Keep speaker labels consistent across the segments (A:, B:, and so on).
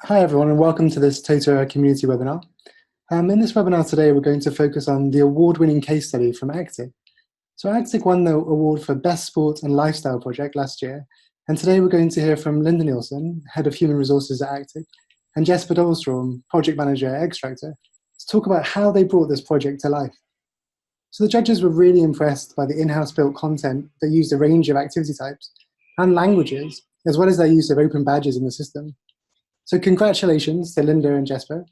A: Hi everyone and welcome to this Toto community webinar. In this webinar today we're going to focus on the award-winning case study from Actic. So Actic won the award for Best Sport and Lifestyle Project last year, and today we're going to hear from Nilsson, Head of Human Resources at Actic, and Jesper, Project Manager at Xtractor, to talk about how they brought this project to life. So the judges were really impressed by the in-house built content that used a range of activity types and languages, as well as their use of open badges in the system. So congratulations to Linda and Jesper.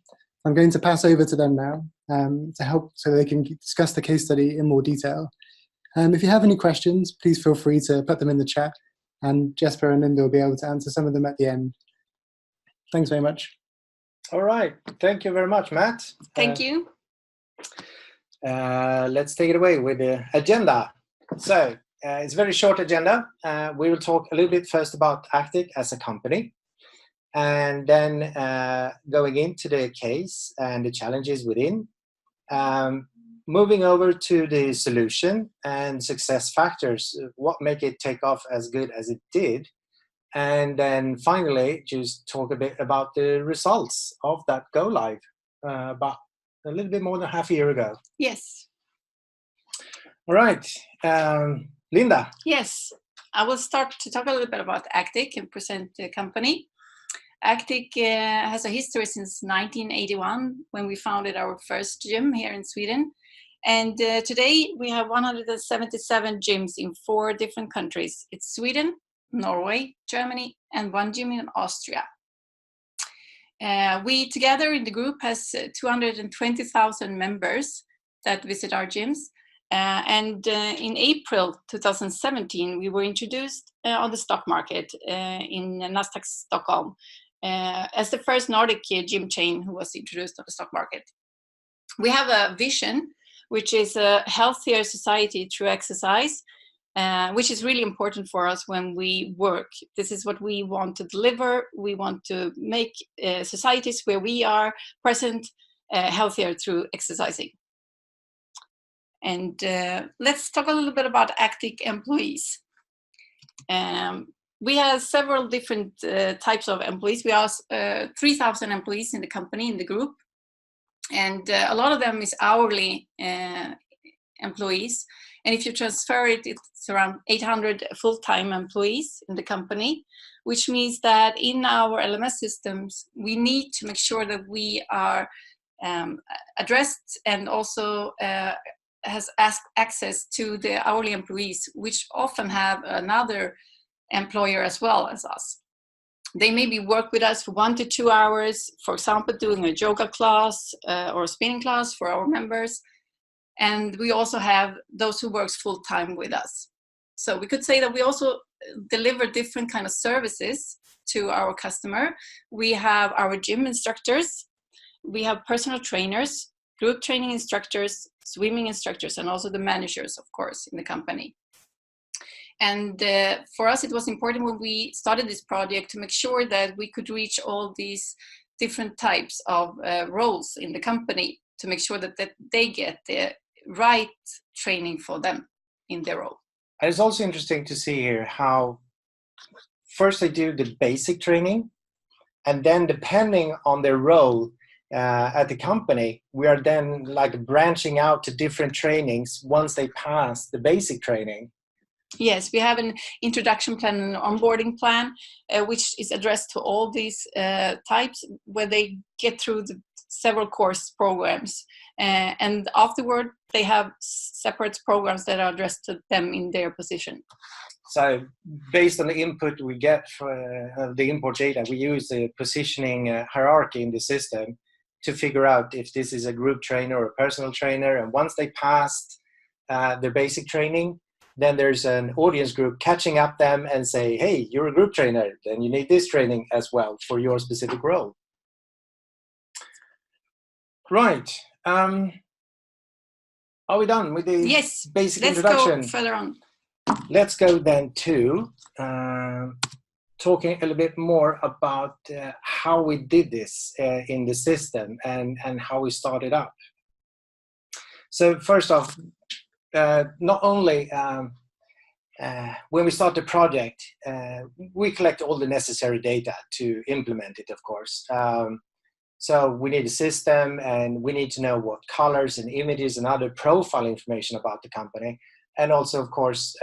A: I'm going to pass over to them now to help so they can discuss the case study in more detail. If you have any questions, please feel free to put them in the chat, and Jesper and Linda will be able to answer some of them at the end. Thanks very much.
B: All right, thank you very much, Matt.
C: Thank you.
B: Let's take it away with the agenda. So it's a very short agenda. We will talk a little bit first about Actic as a company, and then going into the case and the challenges within, moving over to the solution and success factors, what make it take off as good as it did, and then finally just talk a bit about the results of that go live about a little bit more than half a year ago.
C: Yes.
B: All right, Linda.
C: Yes, I will start to talk a little bit about Actic and present the company. Actic has a history since 1981, when we founded our first gym here in Sweden. And today we have 177 gyms in 4 different countries. It's Sweden, Norway, Germany, and 1 gym in Austria. We together in the group has 220,000 members that visit our gyms. And in April 2017, we were introduced on the stock market in Nasdaq Stockholm. As the first Nordic gym chain who was introduced on the stock market. We have a vision, which is a healthier society through exercise, which is really important for us when we work. This is what we want to deliver. We want to make societies where we are present healthier through exercising. And let's talk a little bit about Actic employees. We have several different types of employees. We have 3,000 employees in the company, in the group. And a lot of them is hourly employees. And if you transfer it, it's around 800 full-time employees in the company, which means that in our LMS systems, we need to make sure that we are addressed and also has access to the hourly employees, which often have another employer as well as us. They maybe work with us for 1 to 2 hours, for example, doing a yoga class or a spinning class for our members. And we also have those who works full-time with us. So we could say that we also deliver different kind of services to our customer. We have our gym instructors, we have personal trainers, group training instructors, swimming instructors, and also the managers, of course, in the company. And for us, it was important when we started this project to make sure that we could reach all these different types of roles in the company to make sure that they get the right training for them in their role.
B: And it's also interesting to see here how first they do the basic training, and then depending on their role at the company, we are then like branching out to different trainings once they pass the basic training.
C: Yes, we have an introduction plan and an onboarding plan, which is addressed to all these types where they get through the several course programs. And afterward, they have separate programs that are addressed to them in their position.
B: So based on the input we get for the import data, we use the positioning hierarchy in the system to figure out if this is a group trainer or a personal trainer. And once they passed their basic training, then there's an audience group catching up them and say, hey, you're a group trainer, then you need this training as well for your specific role. Right. Are we done with the basic introduction?
C: Let's go further on.
B: Let's go then to talking a little bit more about how we did this in the system and how we started up. So first off, not only when we start the project, we collect all the necessary data to implement it, of course. So we need a system, and we need to know what colors and images and other profile information about the company. And also, of course,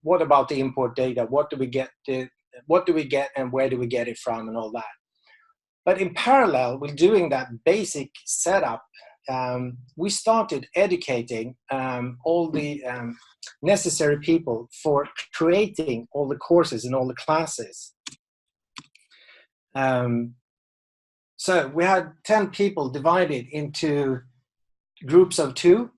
B: what about the import data? What do we get and where do we get it from and all that? But in parallel with doing that basic setup, we started educating all the necessary people for creating all the courses and all the classes. So we had 10 people divided into groups of 2,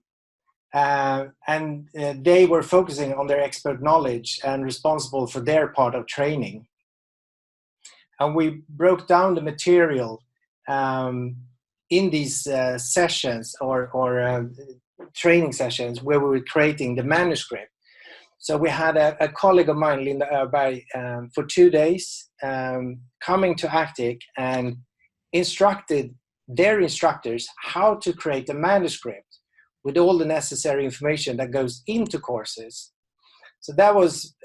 B: and they were focusing on their expert knowledge and responsible for their part of training. And we broke down the material in these sessions or training sessions where we were creating the manuscript. So we had a colleague of mine, Linda Öberg, for 2 days coming to Actic and instructed their instructors how to create a manuscript with all the necessary information that goes into courses. So that was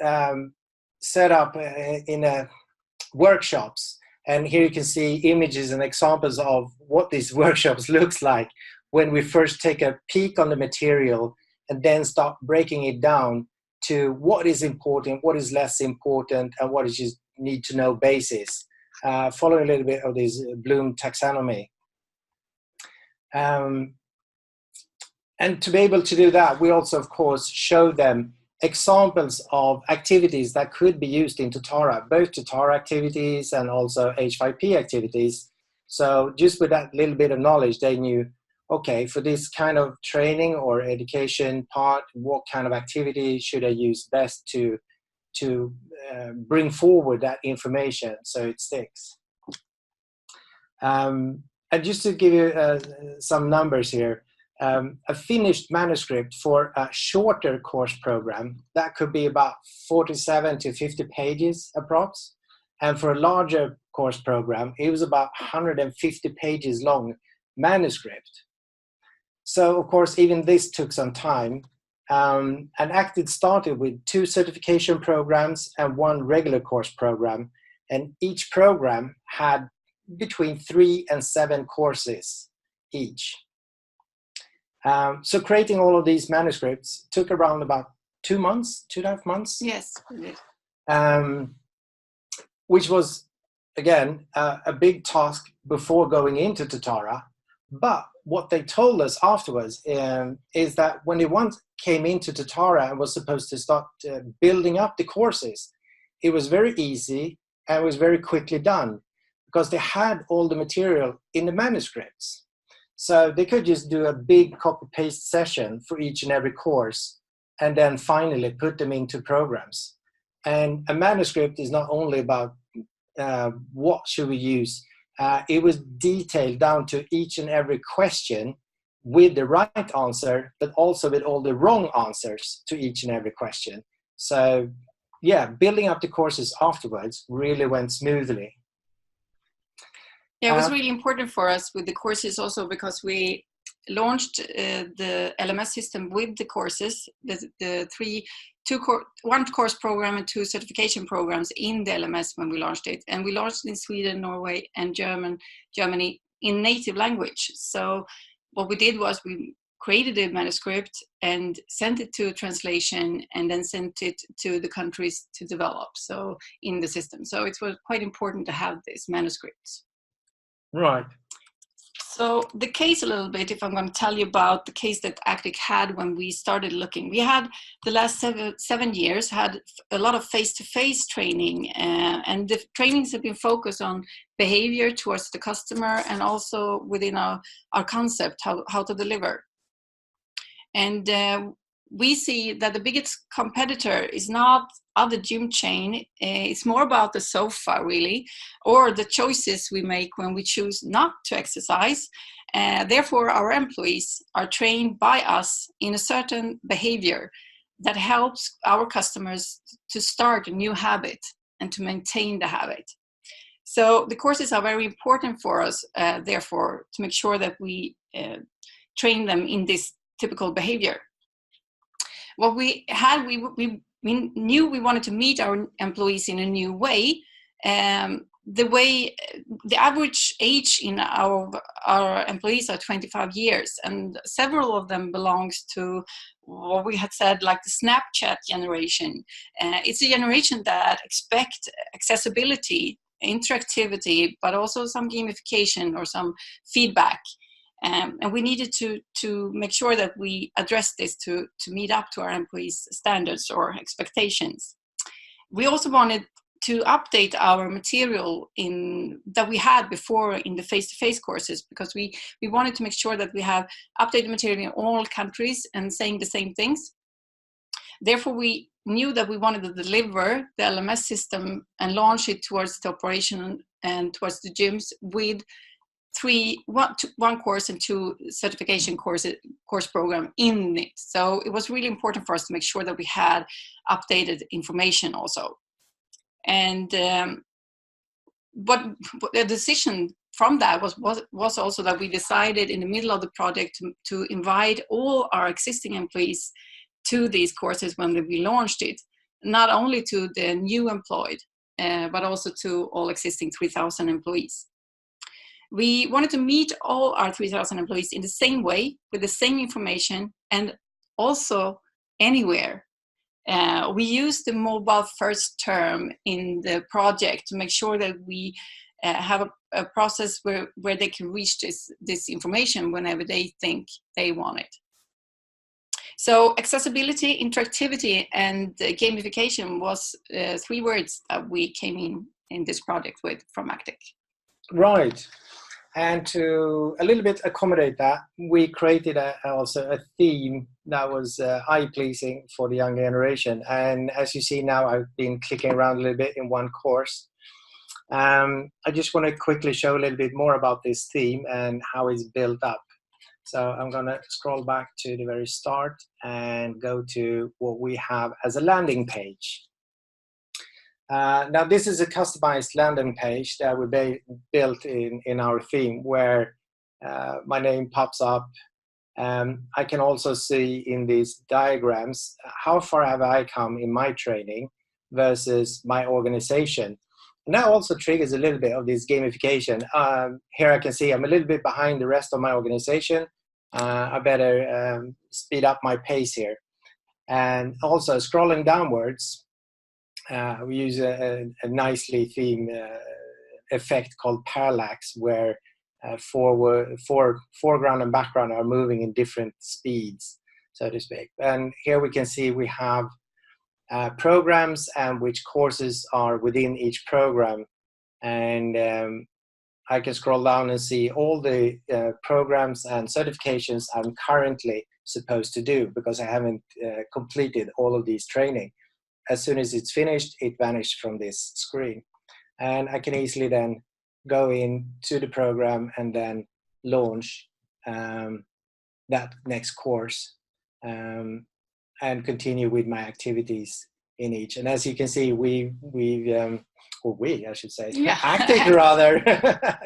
B: set up in workshops. And here you can see images and examples of what these workshops looks like when we first take a peek on the material and then start breaking it down to what is important, what is less important, and what is just need to know basis, following a little bit of this Bloom taxonomy. And to be able to do that, we also, of course, show them examples of activities that could be used in Tutara, both Tutara activities and also H5P activities. So just with that little bit of knowledge, they knew, okay, for this kind of training or education part, what kind of activity should I use best to bring forward that information so it sticks. And just to give you some numbers here, a finished manuscript for a shorter course program, that could be about 47 to 50 pages approx. And for a larger course program, it was about 150 pages long manuscript. So, of course, even this took some time. And Actic started with 2 certification programs and 1 regular course program. And each program had between 3 and 7 courses each. So creating all of these manuscripts took around about 2 months, 2.5 months.
C: Yes, it did.
B: Which was, again, a big task before going into Tutara. But what they told us afterwards is that when they once came into Tutara and was supposed to start building up the courses, it was very easy and was very quickly done because they had all the material in the manuscripts. So they could just do a big copy-paste session for each and every course and then finally put them into programs. And a manuscript is not only about what should we use. It was detailed down to each and every question with the right answer, but also with all the wrong answers to each and every question. So yeah, building up the courses afterwards really went smoothly.
C: Yeah, it was really important for us with the courses also because we launched the LMS system with the courses, one course program and 2 certification programs in the LMS when we launched it. And we launched in Sweden, Norway, and Germany in native language. So what we did was we created a manuscript and sent it to a translation and then sent it to the countries to develop, so in the system. So it was quite important to have these manuscripts.
B: Right.
C: So the case a little bit, if I'm going to tell you about the case that Actic had when we started looking. We had the last 7 years had a lot of face-to-face training and the trainings have been focused on behavior towards the customer and also within our concept, how to deliver. And we see that the biggest competitor is not other gym chain. It's more about the sofa, really, or the choices we make when we choose not to exercise. Therefore, our employees are trained by us in a certain behavior that helps our customers to start a new habit and to maintain the habit. So the courses are very important for us, therefore, to make sure that we train them in this typical behavior. What we had, we we knew we wanted to meet our employees in a new way. The average age in our employees are 25 years, and several of them belongs to what we had said, like the Snapchat generation. It's a generation that expect accessibility, interactivity, but also some gamification or some feedback. And we needed to make sure that we address this to meet up to our employees' standards or expectations. We also wanted to update our material that we had before in the face-to-face courses, because we wanted to make sure that we have updated material in all countries and saying the same things. Therefore, we knew that we wanted to deliver the LMS system and launch it towards the operation and towards the gyms with one course and 2 certification course program in it. So it was really important for us to make sure that we had updated information also. And the decision from that was also that we decided in the middle of the project to invite all our existing employees to these courses when we launched it, not only to the new employed, but also to all existing 3,000 employees. We wanted to meet all our 3,000 employees in the same way, with the same information, and also anywhere. We used the mobile first term in the project to make sure that we have a process where they can reach this information whenever they think they want it. So accessibility, interactivity, and gamification was 3 words that we came in this project with from Actic.
B: Right. And to a little bit accommodate that, we created also a theme that was eye-pleasing for the young generation. And as you see now, I've been clicking around a little bit in one course. I just want to quickly show a little bit more about this theme and how it's built up. So I'm going to scroll back to the very start and go to what we have as a landing page. Now this is a customized landing page that we built in our theme, where my name pops up. I can also see in these diagrams how far have I come in my training versus my organization. And that also triggers a little bit of this gamification. Here I can see I'm a little bit behind the rest of my organization. I better speed up my pace here. And also scrolling downwards, we use a nicely themed effect called parallax, where foreground and background are moving in different speeds, so to speak. And here we can see we have programs and which courses are within each program. And I can scroll down and see all the programs and certifications I'm currently supposed to do, because I haven't completed all of these training. As soon as it's finished, it vanished from this screen. And I can easily then go into the program and then launch that next course and continue with my activities in each. And as you can see, I should say,
C: yeah.
B: Actic rather,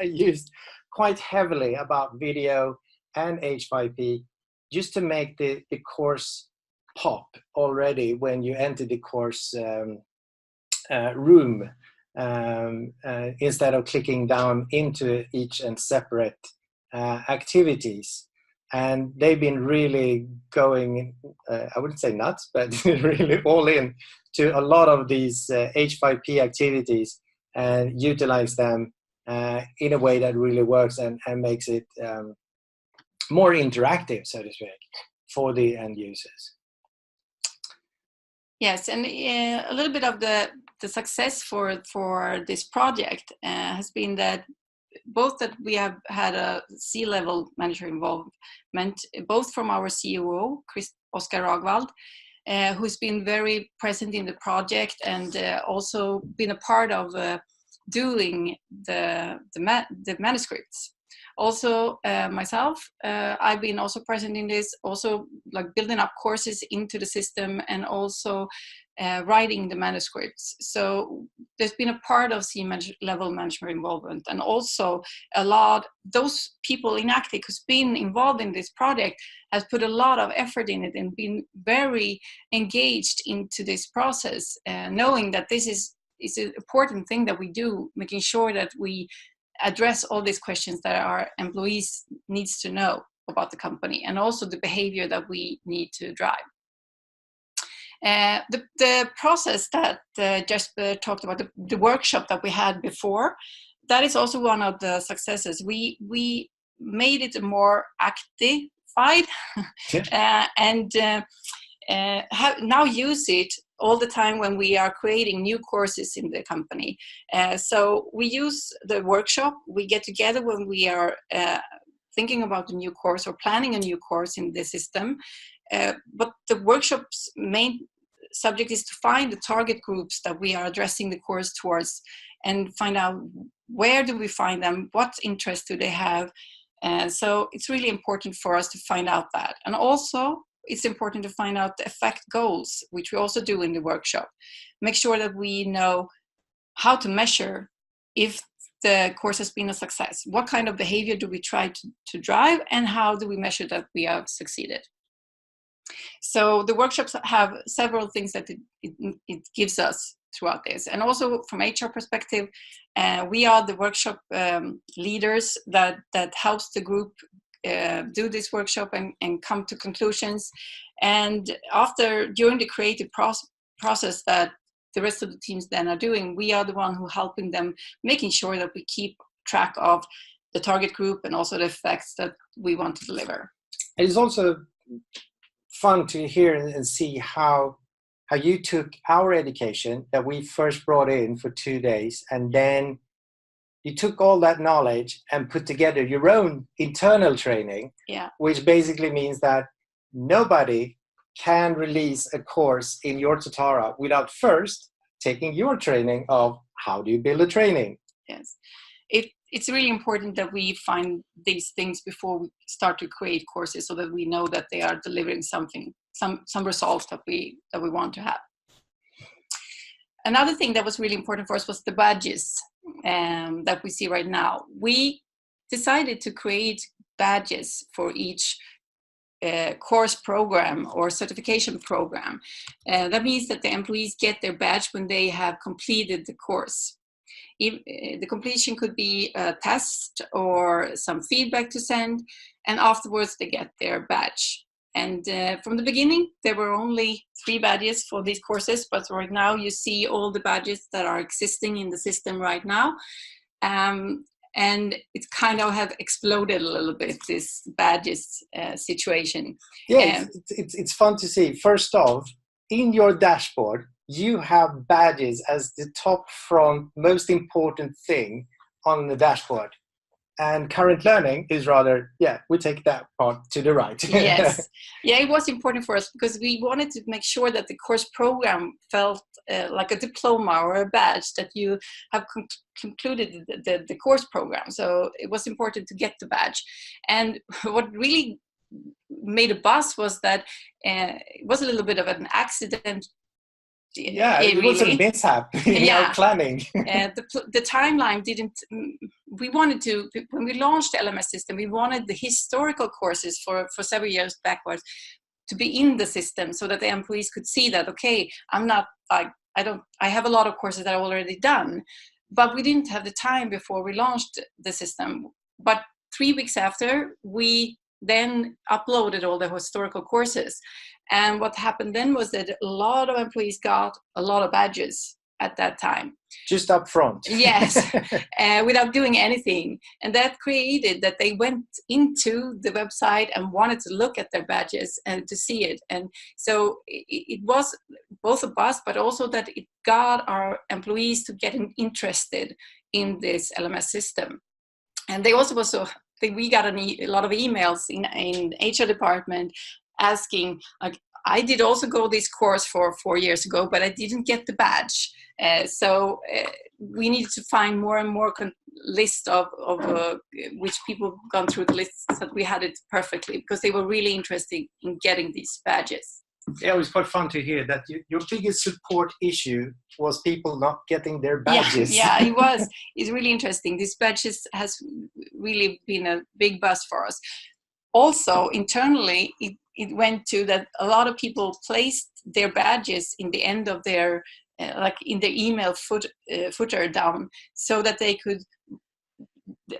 B: used quite heavily about video and H5P just to make the course pop already when you enter the course room, instead of clicking down into each and separate activities. And they've been really going, I wouldn't say nuts, but really all in to a lot of these H5P activities and utilize them in a way that really works and makes it more interactive, so to speak, for the end users.
C: Yes, and a little bit of the success for this project has been that both that we have had a C-level manager involvement, both from our COO, Oskar Ragwald, who's been very present in the project and also been a part of doing the manuscripts. Also, myself, I've been also present in this, also like building up courses into the system and also writing the manuscripts. So there's been a part of level management involvement, and also those people in Actic who's been involved in this project has put a lot of effort in it and been very engaged into this process, knowing that this is an important thing that we do, making sure that we address all these questions that our employees needs to know about the company, and also the behavior that we need to drive. The process that Jesper talked about, the workshop that we had before, that is also one of the successes. We made it more actified and now use it all the time when we are creating new courses in the company. So we use the workshop. We get together when we are thinking about a new course or planning a new course in the system. But the workshop's main subject is to find the target groups that we are addressing the course towards, and find out where do we find them, what interests do they have. So it's really important for us to find out that. And also it's important to find out the effect goals, which we also do in the workshop. Make sure that we know how to measure if the course has been a success. What kind of behavior do we try to drive, and how do we measure that we have succeeded? So the workshops have several things that it gives us throughout this. And also from HR perspective, we are the workshop leaders that helps the group do this workshop and come to conclusions. And during the creative process that the rest of the teams then are doing, we are the one who helping them, making sure that we keep track of the target group and also the effects that we want to deliver.
B: It is also fun to hear and see how you took our education that we first brought in for 2 days, and then you took all that knowledge and put together your own internal training, which basically means that nobody can release a course in your Totara without first taking your training of how do you build a training.
C: Yes. It's really important that we find these things before we start to create courses, so that we know that they are delivering something, some results that we want to have. Another thing that was really important for us was the badges that we see right now. We decided to create badges for each course program or certification program. That means that the employees get their badge when they have completed the course. The completion could be a test or some feedback to send, and afterwards they get their badge. And from the beginning, there were only 3 badges for these courses, but right now you see all the badges that are existing in the system right now. And it kind of have exploded a little bit, this badges situation.
B: Yeah, it's fun to see. First off, in your dashboard, you have badges as the top front most important thing on the dashboard. And current learning is rather, we take that part to the right.
C: Yes. Yeah, it was important for us because we wanted to make sure that the course program felt like a diploma or a badge that you have concluded the course program. So it was important to get the badge. And what really made a buzz was that it was a little bit of an accident.
B: Yeah, it was a mishap in our planning.
C: The timeline didn't. We wanted to, when we launched the LMS system, we wanted the historical courses for several years backwards to be in the system, so that the employees could see that, okay, I have a lot of courses that I've already done, but we didn't have the time before we launched the system. But 3 weeks after, we then uploaded all the historical courses. And what happened then was that a lot of employees got a lot of badges at that time.
B: Just up front.
C: Yes, without doing anything. And that created that they went into the website and wanted to look at their badges and to see it. And so it was both a buzz, but also that it got our employees to get interested in this LMS system. And they also we got a lot of emails in HR department asking, like, I did also go this course for 4 years ago, but I didn't get the badge. So we needed to find more and more list of which people have gone through the lists, that we had it perfectly, because they were really interested in getting these badges.
B: Yeah, it was quite fun to hear that your biggest support issue was people not getting their badges.
C: Yeah, it was. It's really interesting. These badges has really been a big buzz for us. Also, internally, it went to that a lot of people placed their badges in the end of their, like in their email footer down, so that the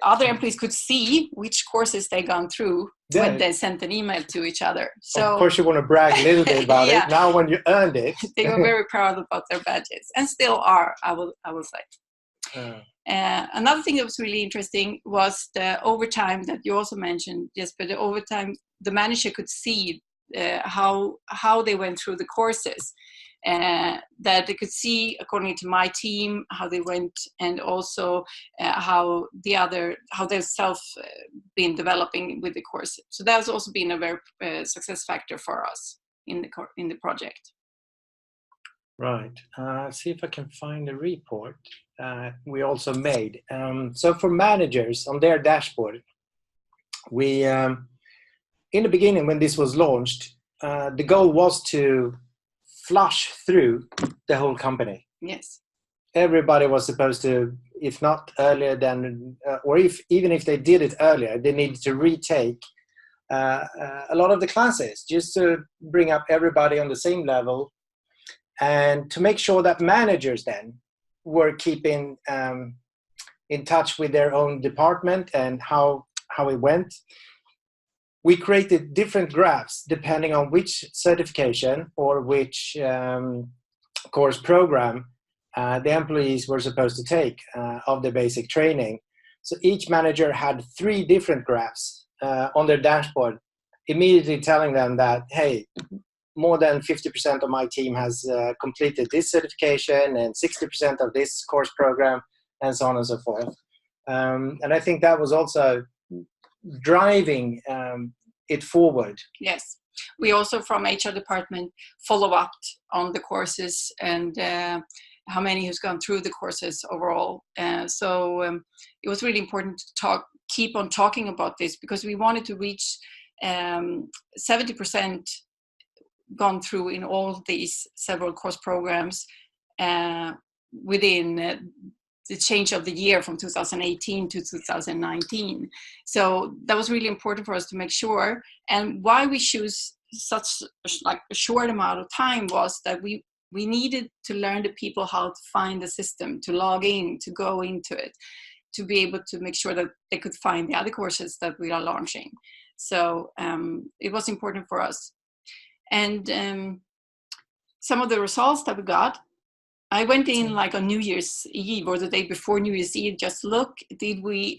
C: other employees could see which courses they gone through when they sent an email to each other. So
B: of course you want to brag a little bit about it. Now when you earned it.
C: They were very proud about their badges, and still are, I will say. Another thing that was really interesting was the overtime that you also mentioned, Jesper. The overtime, the manager could see how they went through the courses, that they could see, according to my team, how they went, and also how they've self been developing with the course. So that has also been a very success factor for us in the project.
B: Right. See if I can find a report we also made. So for managers on their dashboard, we in the beginning when this was launched, the goal was to flush through the whole company.
C: Yes.
B: Everybody was supposed to, if not earlier than, or even if they did it earlier, they needed to retake a lot of the classes just to bring up everybody on the same level, and to make sure that managers then were keeping in touch with their own department and how it went. We created different graphs depending on which certification or which course program the employees were supposed to take of the basic training. So each manager had 3 different graphs on their dashboard, immediately telling them that, hey, more than 50% of my team has completed this certification and 60% of this course program, and so on and so forth. And I think that was also driving it forward.
C: Yes. We also, from HR department, follow up on the courses and how many has gone through the courses overall. So it was really important to keep on talking about this, because we wanted to reach 70% gone through in all these several course programs within the change of the year from 2018 to 2019. So that was really important for us to make sure. And why we choose such like a short amount of time was that we needed to learn the people how to find the system, to log in, to go into it, to be able to make sure that they could find the other courses that we are launching. So it was important for us. And some of the results that we got, I went in like on New Year's Eve or the day before New Year's Eve, just look,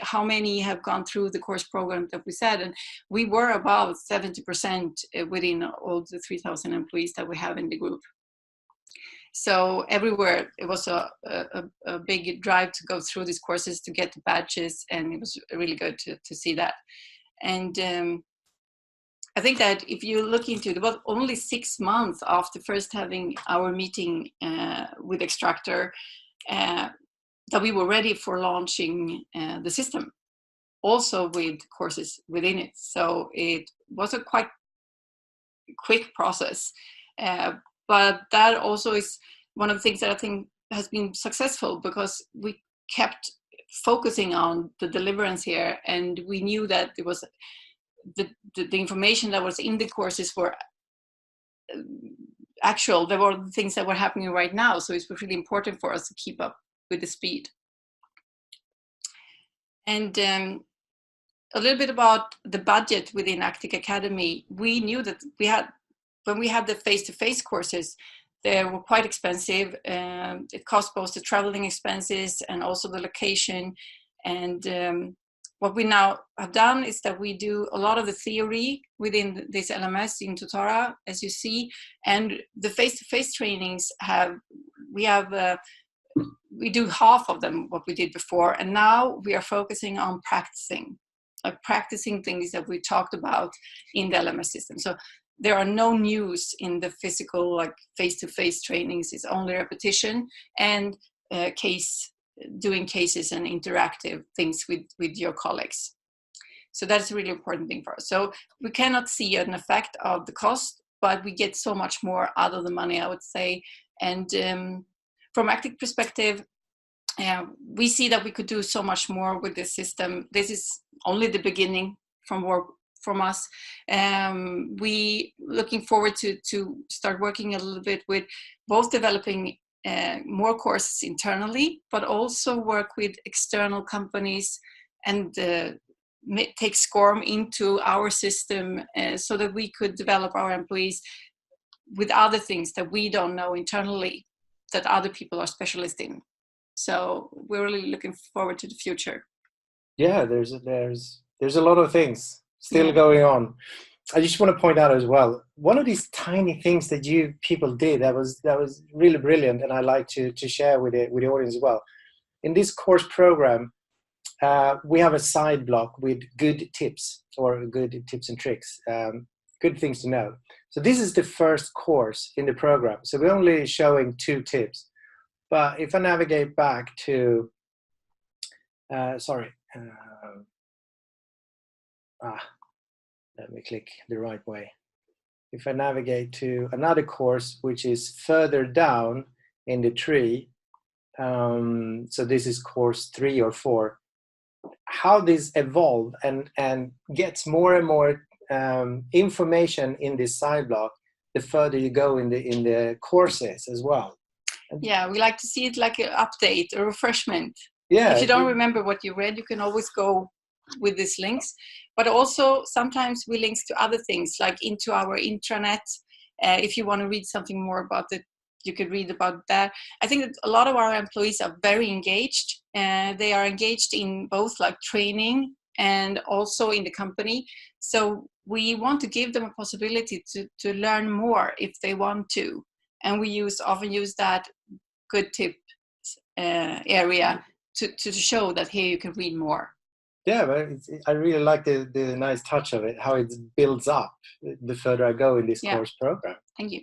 C: how many have gone through the course program that we said, and we were about 70% within all the 3,000 employees that we have in the group. So everywhere it was a big drive to go through these courses to get the badges, and it was really good to see that. And I think that if you look into it, about only 6 months after first having our meeting with Xtractor, that we were ready for launching the system, also with courses within it. So it was a quite quick process. But that also is one of the things that I think has been successful, because we kept focusing on the deliverance here, and we knew that there was the information that was in the courses were actual. There were things that were happening right now, so it was really important for us to keep up with the speed. And a little bit about the budget within Actic Academy. We knew that when we had the face-to-face courses, they were quite expensive. It cost both the traveling expenses and also the location. And what we now have done is that we do a lot of the theory within this LMS in Tutara, as you see, and the face-to-face trainings we do half of them what we did before, and now we are focusing on practicing things that we talked about in the LMS system. So there are no news in the physical, like face-to-face trainings. It's only repetition and case doing cases and interactive things with your colleagues. So that's a really important thing for us. So we cannot see an effect of the cost, but we get so much more out of the money, I would say. And from Actic perspective, we see that we could do so much more with this system. This is only the beginning from us. We looking forward to start working a little bit with both developing more courses internally, but also work with external companies and take SCORM into our system so that we could develop our employees with other things that we don't know internally that other people are specialists in. So we're really looking forward to the future.
B: Yeah, there's a lot of things still going on. I just want to point out as well, one of these tiny things that you people did that was really brilliant, and I like to share with the audience as well. In this course program, we have a side block with good tips and tricks, good things to know. So this is the first course in the program. So we're only showing 2 tips. But if I navigate back to, let me click the right way. If I navigate to another course, which is further down in the tree, so this is course 3 or 4, how this evolved and gets more and more information in this side block, the further you go in the courses as well.
C: Yeah, we like to see it like an update, a refreshment.
B: Yeah.
C: If you don't remember what you read, you can always go with these links. But also sometimes we links to other things, like into our intranet. If you want to read something more about it, you could read about that. I think that a lot of our employees are very engaged. They are engaged in both like training and also in the company. So we want to give them a possibility to learn more if they want to. And we often use that good tip area to show that here you can read more.
B: Yeah, but I really like the nice touch of it, how it builds up the further I go in this course program.
C: Thank you.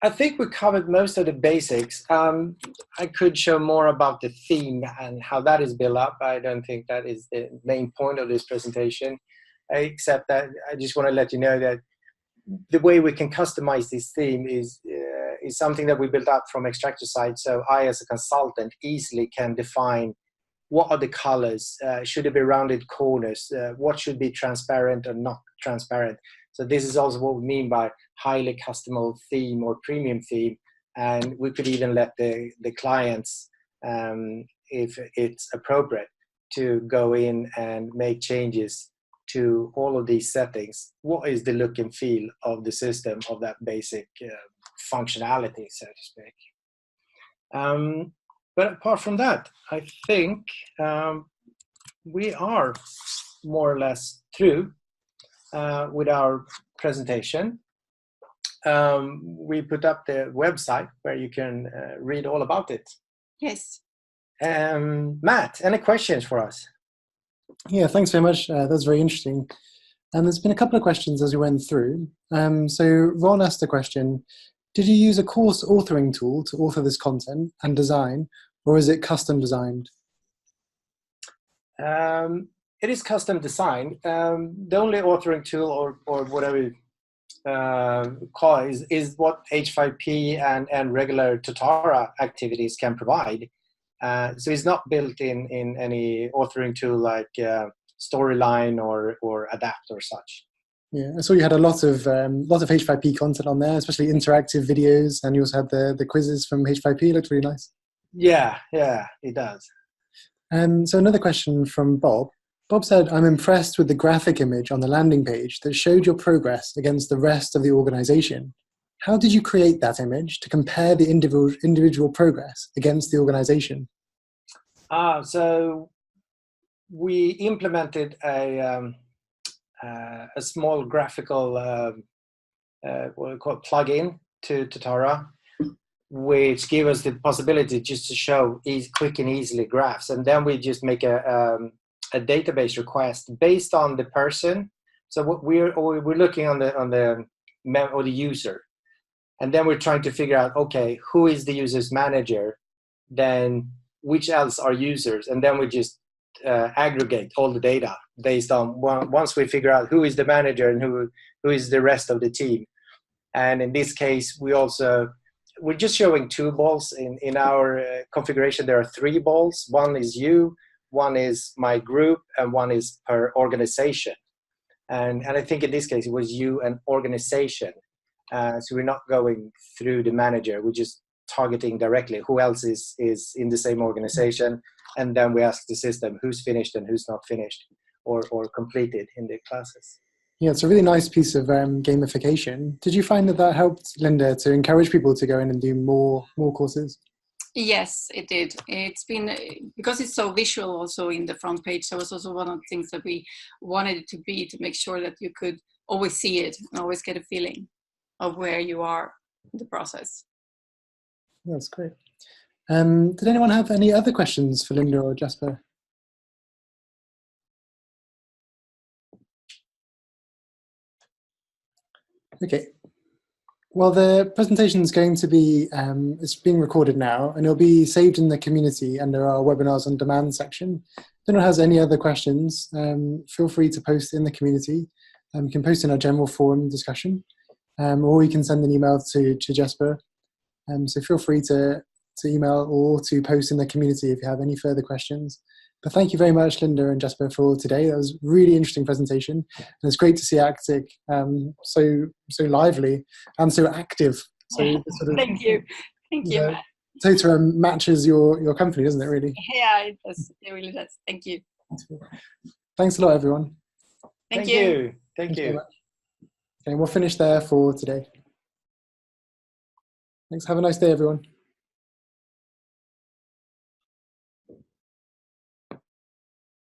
B: I think we covered most of the basics. I could show more about the theme and how that is built up. I don't think that is the main point of this presentation, except that I just want to let you know that the way we can customize this theme is something that we built up from Xtractor side. So I, as a consultant, easily can define what are the colors, should it be rounded corners, what should be transparent or not transparent. So this is also what we mean by highly customizable theme or premium theme. And we could even let the clients, if it's appropriate, to go in and make changes to all of these settings. What is the look and feel of the system, of that basic functionality, so to speak. But apart from that, I think we are more or less through with our presentation. We put up the website where you can read all about it.
C: Yes.
B: Matt, any questions for us?
A: Yeah, thanks very much. That's very interesting. And there's been a couple of questions as we went through. So Ron asked a question: did you use a course authoring tool to author this content and design, or is it custom designed?
B: It is custom designed. The only authoring tool or whatever you call it is what H5P and regular Totara activities can provide. So it's not built in any authoring tool like Storyline or Adapt or such.
A: Yeah, I saw you had a lot of H5P content on there, especially interactive videos, and you also had the quizzes from H5P. It looked really nice.
B: Yeah, it does.
A: So another question from Bob. Bob said, "I'm impressed with the graphic image on the landing page that showed your progress against the rest of the organization. How did you create that image to compare the individual progress against the organization?"
B: So we implemented a small graphical what we call plugin to Totara, which gave us the possibility just to show quick and easily graphs, and then we just make a database request based on the person. So what we're looking on the user, and then we're trying to figure out, okay, who is the user's manager? then which else are users? And then we just aggregate all the data based on once we figure out who is the manager and who is the rest of the team. And in this case, we're just showing 2 balls. In our configuration, there are 3 balls. One is you, one is my group, and one is per organization. And I think in this case, it was you and organization. So we're not going through the manager. We're just targeting directly who else is in the same organization. And then we ask the system who's finished and who's not finished or completed in the classes.
A: Yeah, it's a really nice piece of gamification. Did you find that helped, Linda, to encourage people to go in and do more courses?
C: Yes, it did. It's been, because it's so visual also in the front page, that was also one of the things that we wanted it to be, to make sure that you could always see it and always get a feeling of where you are in the process.
A: That's great. Did anyone have any other questions for Linda or Jesper? Okay. Well, the presentation is going to be, it's being recorded now, and it'll be saved in the community under our webinars on demand section. If anyone has any other questions, feel free to post in the community. You can post in our general forum discussion, or you can send an email to Jesper. So feel free to email or to post in the community if you have any further questions. But thank you very much, Linda and Jesper, for today. That was a really interesting presentation. And it's great to see Actic so lively and so active. So sort of,
C: thank you. Thank you.
A: Totally matches your company, doesn't it, really?
C: Yeah, it does. It really does. Thank you.
A: Thanks a lot, everyone.
C: Thank you.
B: Thank you.
A: Okay, we'll finish there for today. Thanks. Have a nice day, everyone.